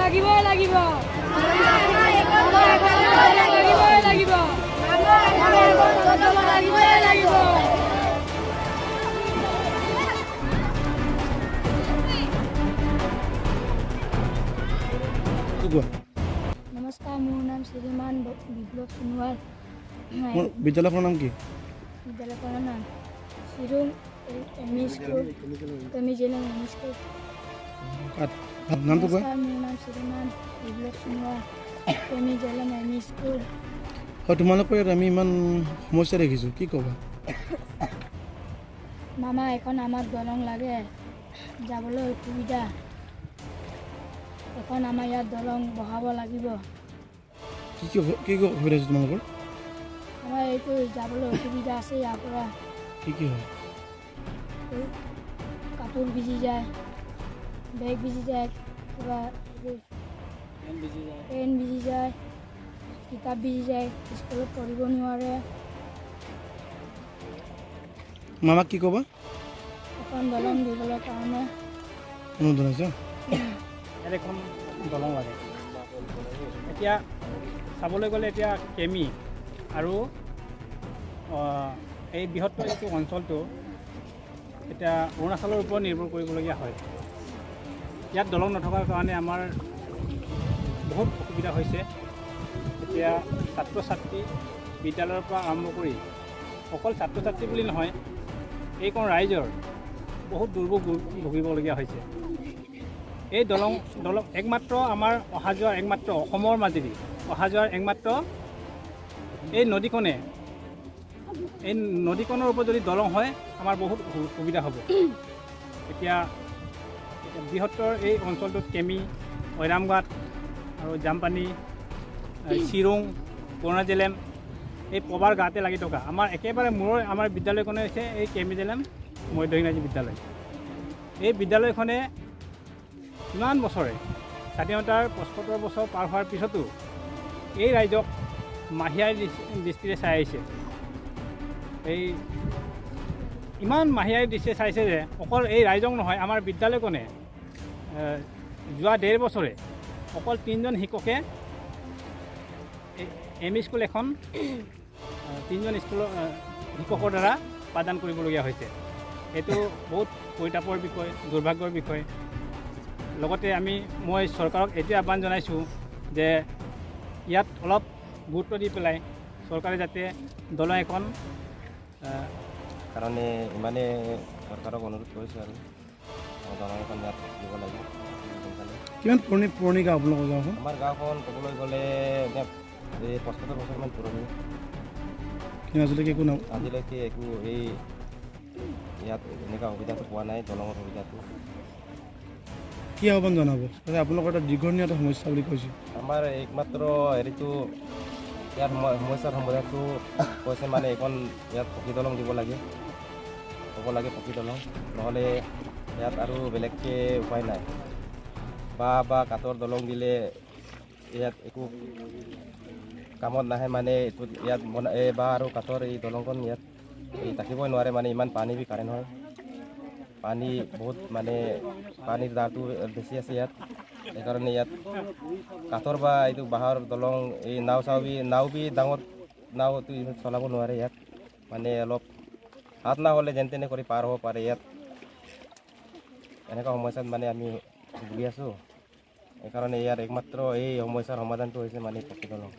লাগিবই লাগিব লাগিবই লাগিব লাগিবই লাগিব। নমস্কাৰ, মোৰ নাম শ্ৰীমান বিপ্লৱ সোণোৱাল। বিদ্যালয়খনৰ নাম কি? বিদ্যালয়খনৰ নাম চিৰুং এম ই স্কুল, কেমিজেলম এম ই স্কুল। নামটো কোৱা। মোৰ নাম শ্ৰীমান বিপ্লৱ সোণোৱাল, কেমিজেলম এম ই স্কুল। হয়, তোমালোকৰ ইয়াত আমি ইমান সমস্যা দেখিছোঁ, কি ক'বা? মামা, এখন আমাক দলং লাগে, যাবলৈ অসুবিধা। এখন আমাৰ ইয়াত দলং বহাব লাগিব। কি অসুবিধা হৈছে তোমালোকৰ? আমাৰ এইটো যাবলৈ অসুবিধা আছে। ইয়াৰ পৰা কি হয়? কাপোৰ ভিজি যায়, বেগ ভিজি যায়, কিবা পেন ভিজি যায়, কিতাপ ভিজি যায়, স্কুলত পঢ়িব নোৱাৰে। মামাক কি ক'বা? এখন দলং দিবলৈ কাৰণে অনুদান আছে। এখন দলং লাগে। এতিয়া চাবলৈ গ'লে এতিয়া কেমি আৰু এই বৃহত্তৰ যিটো অঞ্চলটো এতিয়া অৰুণাচলৰ ওপৰত নিৰ্ভৰ কৰিবলগীয়া হয়। ইয়াত দলং নথকাৰ কাৰণে আমাৰ বহুত অসুবিধা হৈছে। এতিয়া ছাত্ৰ ছাত্ৰী বিদ্যালয়ৰ পৰা আৰম্ভ কৰি অকল ছাত্ৰ ছাত্ৰী বুলি নহয়, এইকণ ৰাইজৰ বহুত দুৰ্ভোগ ভুগিবলগীয়া হৈছে। এই দলং একমাত্ৰ আমাৰ অহা যোৱাৰ একমাত্ৰ অসমৰ মাজেদি অহা যোৱাৰ একমাত্ৰ এই নদীখনে, এই নদীখনৰ ওপৰত যদি দলং হয় আমাৰ বহুত সুবিধা হ'ব। এতিয়া বৃহত্তৰ এই অঞ্চলটোত কেমি, ঐৰামঘাট আৰু জামপানী, চিৰুং, কৰণাজেলেম, এই পবাৰ গাতে লাগি থকা আমাৰ একেবাৰে মূৰৰ আমাৰ বিদ্যালয়খনে হৈছে এই কেমিজেলেম মধ্য ইংৰাজী বিদ্যালয়। এই বিদ্যালয়খনে ইমান বছৰে স্বাধীনতাৰ ৭৫ বছৰ পাৰ হোৱাৰ পিছতো এই ৰাইজক মাহিয়াই দৃষ্টিৰে চাই আহিছে। এই ইমান মাহিয়াই দৃষ্টিৰে চাইছে যে অকল এই ৰাইজক নহয়, আমাৰ বিদ্যালয়খনে যোৱা ১.৫ বছৰে অকল ৩জন শিক্ষকে এম ই স্কুল এখন ৩জন স্কুলৰ শিক্ষকৰ দ্বাৰা পাঠদান কৰিবলগীয়া হৈছে। এইটো বহুত পৰিতাপৰ বিষয়, দুৰ্ভাগ্যৰ বিষয়। লগতে মই চৰকাৰক এতিয়া আহ্বান জনাইছোঁ যে ইয়াত অলপ গুৰুত্ব দি পেলাই চৰকাৰে যাতে দলং এখন কাৰণে ইমানেই চৰকাৰক অনুৰোধ কৰিছোঁ আৰু দলং এখন ইয়াত দিব লাগে। কিমান পুৰণি গাঁও আপোনালোকৰ গাঁওখন? আমাৰ গাঁওখন ক'বলৈ গ'লে এই ৭৫ বছৰমান পুৰণি। কিন্তু আজিলৈকে একো ইয়াত এনেকুৱা সুবিধাটো পোৱা নাই, দলঙৰ সুবিধাটো। কি আহ্বান জনাব? আপোনালোকৰ এটা দীৰ্ঘদিনীয়া এটা সমস্যা বুলি কৈছে। আমাৰ একমাত্ৰ ইয়াৰ সমস্যাৰ সমাধানটো কৈছে মানে এইখন ইয়াত পকী দলং দিব লাগে, হ'ব লাগে পকী দলং, নহ'লে ইয়াত আৰু বেলেগকৈ উপায় নাই। বা কাঠৰ দলং দিলে ইয়াত একো কামত নাহে, মানে ইয়াত বাঁহ আৰু কাঠৰ এই দলংখন ইয়াত থাকিবই নোৱাৰে, মানে ইমান পানী কাৰেণ্ট হয়। পানী বহুত মানে পানীৰ দাৰটো বেছি আছে ইয়াত, সেইকাৰণে ইয়াত কাঠৰ বা এইটো বাঁহৰ দলং, এই নাও ডাঙৰ নাওটো চলাব নোৱাৰে ইয়াত, মানে অলপ হাত নহ'লে যেন তেনে কৰি পাৰ হ'ব পাৰে ইয়াত। এনেকুৱা সমস্যাত মানে আমি ভুগি আছোঁ। সেইকাৰণে ইয়াৰ একমাত্ৰ এই সমস্যাৰ সমাধানটো হৈছে মানে পকী দলং।